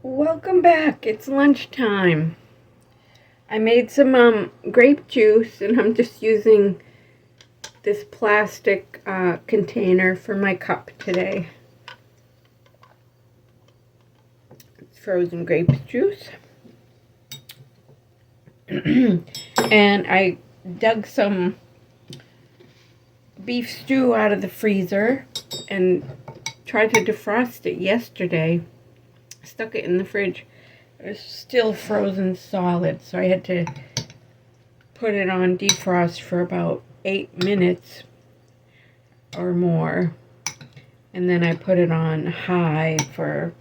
Welcome back. It's lunchtime. I made some grape juice and I'm just using this plastic container for my cup today. It's frozen grape juice. And I dug some beef stew out of the freezer and tried to defrost it yesterday. Stuck it in the fridge. It was still frozen solid, so I had to put it on defrost for about 8 minutes or more, and then I put it on high for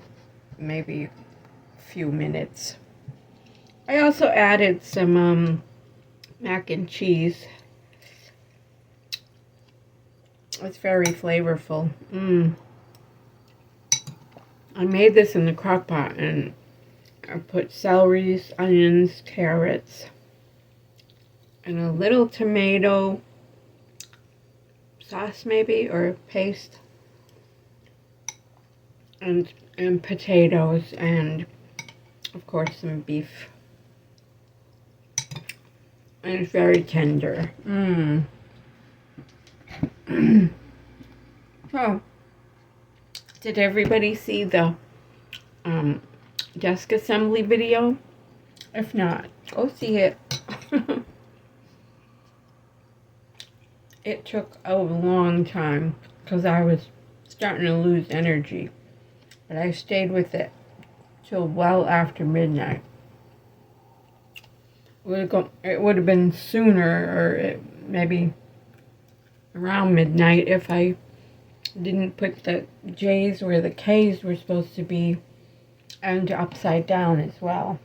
maybe a few minutes. I also added some mac and cheese. It's very flavorful. I made this in the crock pot and I put celeries, onions, carrots, and a little tomato sauce maybe, or paste, and potatoes, and of course some beef. And it's very tender. So, did everybody see the desk assembly video? If not, go see it. It took a long time because I was starting to lose energy, but I stayed with it till well after midnight. It would have been sooner, or maybe around midnight, if I didn't put the J's where the K's were supposed to be, and upside down as well.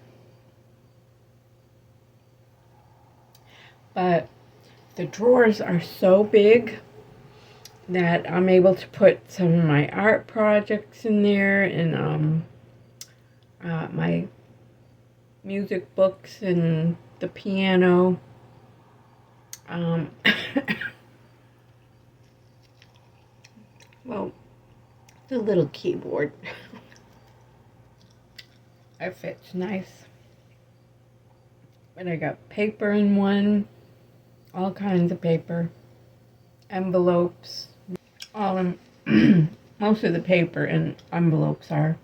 But the drawers are so big that I'm able to put some of my art projects in there, and my music books and the piano. Well, the little keyboard. It fits nice. But I got paper in one, all kinds of paper, envelopes, all in, most of the paper and envelopes are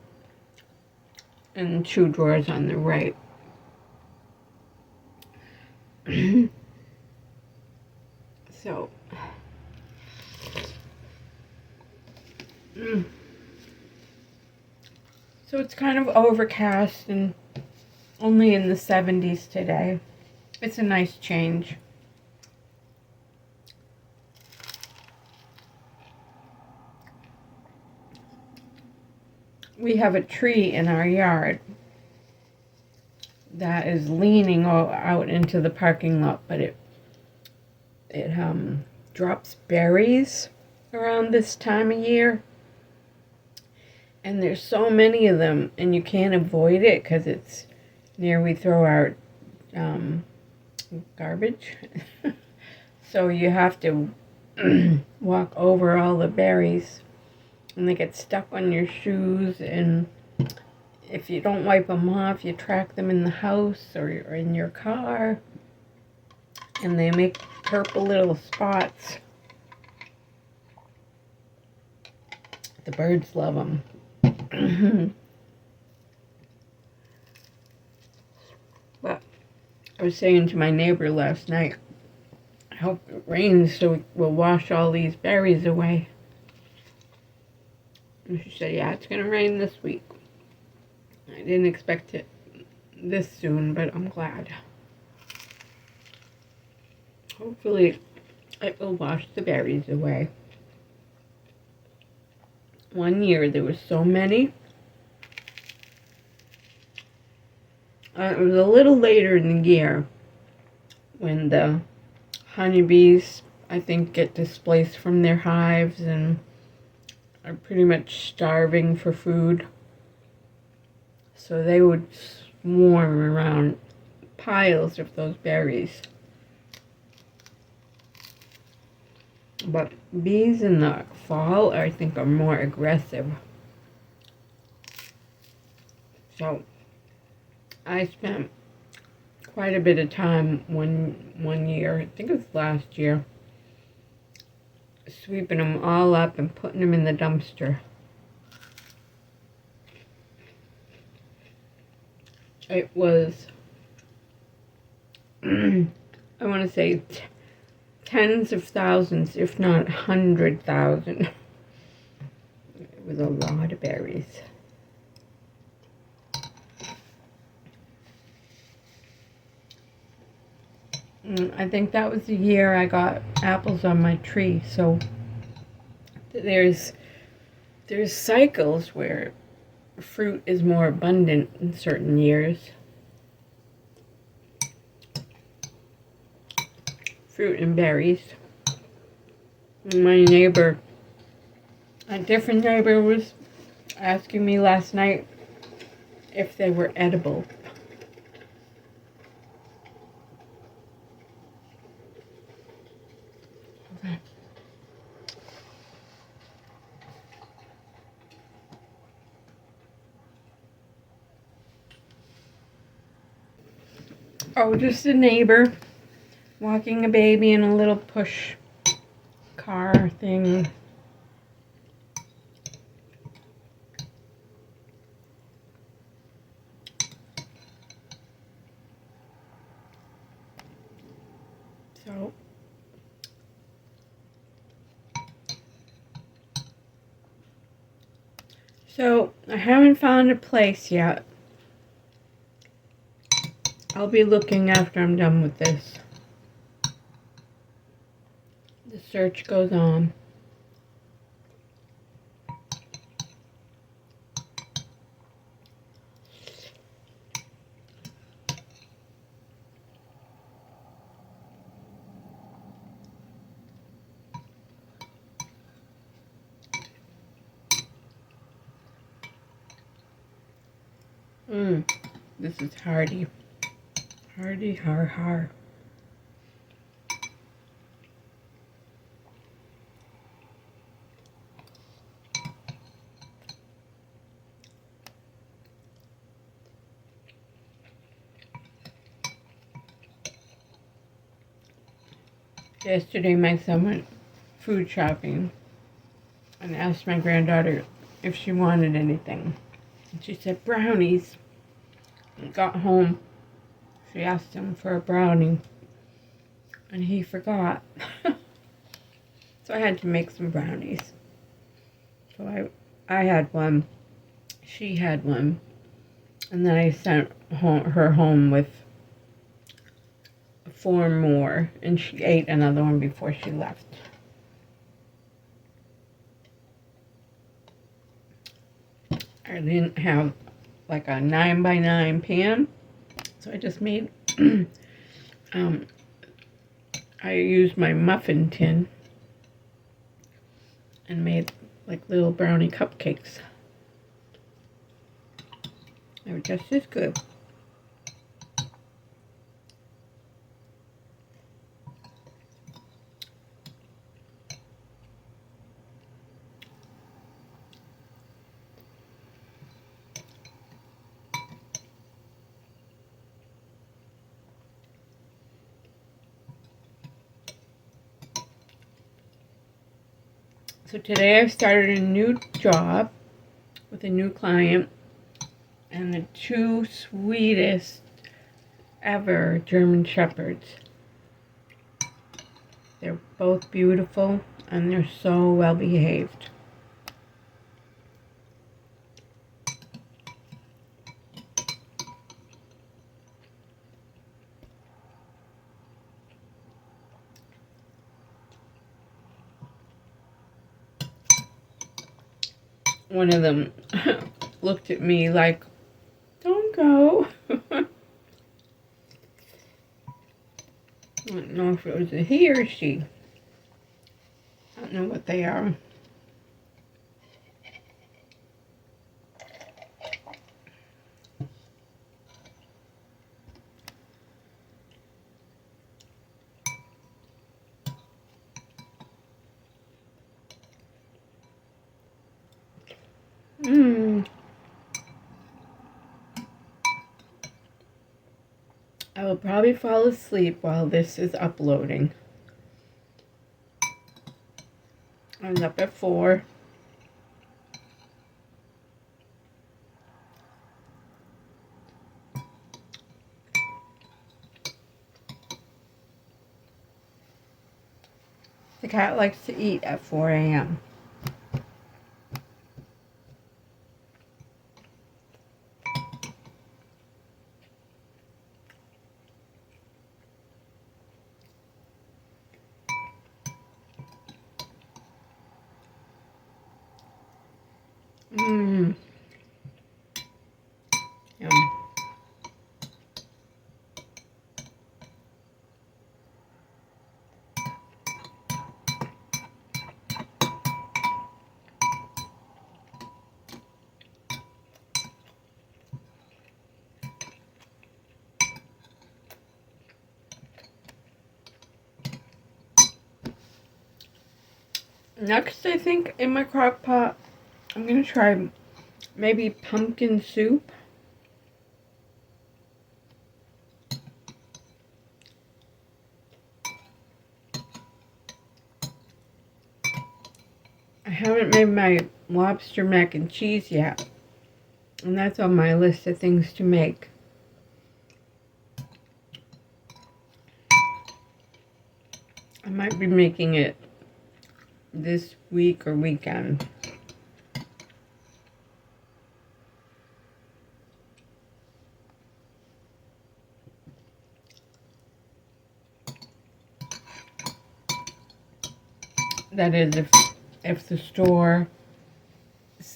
in 2 drawers on the right. So, so it's kind of overcast and only in the 70s today. It's a nice change. We have a tree in our yard that is leaning out into the parking lot, but it drops berries around this time of year, and there's so many of them, and you can't avoid it because it's near we throw our garbage. So you have to walk over all the berries, and they get stuck on your shoes, and if you don't wipe them off, you track them in the house or in your car, and they make purple little spots. The birds love them. But I was saying to my neighbor last night, I hope it rains so we'll wash all these berries away. And she said, yeah, it's going to rain this week. I didn't expect it this soon, but I'm glad. Hopefully it will wash the berries away. One year there was so many. It was a little later in the year when the honeybees, I think, get displaced from their hives and are pretty much starving for food. So they would swarm around piles of those berries. But bees in the fall, I think, are more aggressive. So I spent quite a bit of time one year, I think it was last year, sweeping them all up and putting them in the dumpster. It was, I want to say tens of thousands, if not 100,000. It was a lot of berries. I think that was the year I got apples on my tree. So there's cycles where fruit is more abundant in certain years. Fruit and berries. My neighbor, a different neighbor, was asking me last night if they were edible. Okay. Oh, just a neighbor walking a baby in a little push car thing. So I haven't found a place yet. I'll be looking after I'm done with this. The search goes on. This is hardy. Hardy, har. Yesterday my son went food shopping and asked my granddaughter if she wanted anything. And she said brownies. Got home, she asked him for a brownie, and he forgot. So I had to make some brownies. So I had one, she had one, and then I sent her home with 4 more, and she ate another one before she left. I didn't have like a 9x9 pan, so I just made I used my muffin tin and made like little brownie cupcakes. They were just as good. So today I've started a new job with a new client, and the 2 sweetest ever German Shepherds. They're both beautiful and they're so well behaved. One of them looked at me like, "Don't go." I don't know if it was a he or she. I don't know what they are. I'll probably fall asleep while this is uploading. I was up at 4. The cat likes to eat at 4 a.m. Mmm. Yum. Next, I think in my crock pot, I'm going to try maybe pumpkin soup. I haven't made my lobster mac and cheese yet, and that's on my list of things to make. I might be making it this week or weekend. That is, if the store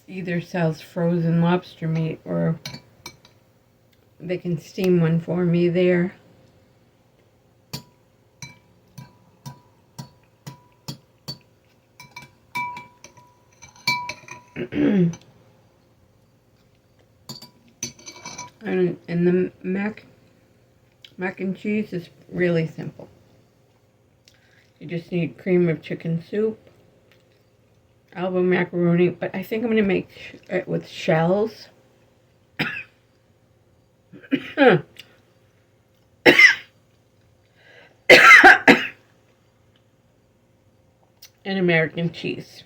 either sells frozen lobster meat or they can steam one for me there. And the mac and cheese is really simple. You just need cream of chicken soup, Alba macaroni, but I think I'm going to make it with shells. And American cheese.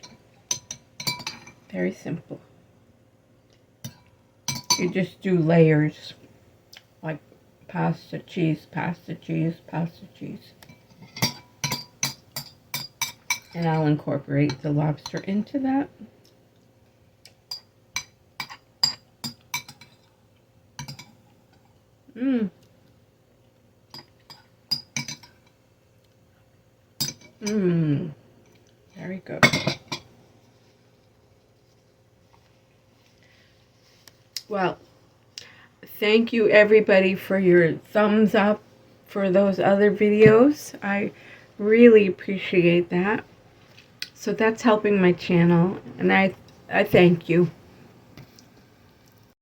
Very simple. You just do layers, like pasta, cheese, pasta, cheese, pasta, cheese. And I'll incorporate the lobster into that. Mmm. Mmm. Very good. Well, thank you everybody for your thumbs up for those other videos. I really appreciate that. So that's helping my channel, and I thank you.